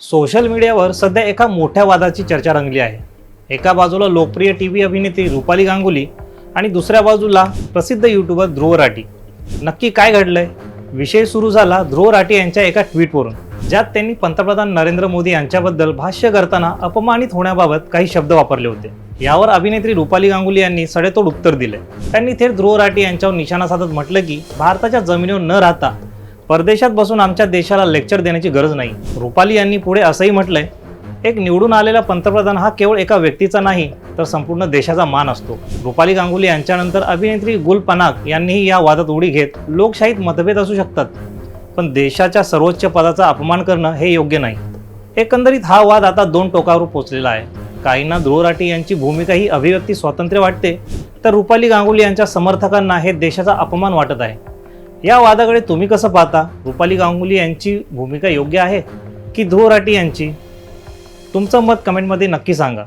Social मीडियावर सध्या एका मोठ्या वादाची चर्चा रंगली आहे। एका बाजूला लोकप्रिय टीव्ही अभिनेत्री रुपाली गांगुली आणि दुसऱ्या बाजूला प्रसिद्ध यूट्यूबर ध्रुव राठी। नक्की काय घडलंय? विषय सुरू झाला ध्रुव राठी यांच्या एका ट्विटवरून, ज्यात त्यांनी पंतप्रधान नरेंद्र मोदी यांच्याबद्दल भाष्य करताना अपमानित होण्याबाबत काही शब्द वापरले होते। यावर अभिनेत्री रुपाली गांगुली यांनी सडेतोड उत्तर दिले। त्यांनी थेट ध्रुव राठी यांच्यावर निशाणा साधत म्हटलं की भारताच्या जमिनीवर न राहता परदेशात बसून आमच्या देशाला लेक्चर देण्याची गरज नाही। रुपाली यांनी पुढे असंही म्हटलंय, एक निवडून आलेला पंतप्रधान हा केवळ एका व्यक्तीचा नाही तर संपूर्ण देशाचा मान असतो। रुपाली गांगुली यांच्यानंतर अभिनेत्री गुल पनाग यांनीही या वादात उडी घेत लोकशाहीत मतभेद असू शकतात, पण देशाच्या सर्वोच्च पदाचा अपमान करणं हे योग्य नाही। एकंदरीत हा वाद आता दोन टोकावर पोहोचलेला आहे। काहींना ध्रुव राठी यांची भूमिका ही अभिव्यक्ती स्वातंत्र्य वाटते, तर रुपाली गांगुली यांच्या समर्थकांना हे देशाचा अपमान वाटत आहे। या वादाकडे तुम्ही कसं पाहता? रुपाली गांगुली यांची भूमिका योग्य आहे की ध्रुव राठी यांची? तुमचं मत कमेंटमध्ये नक्की सांगा।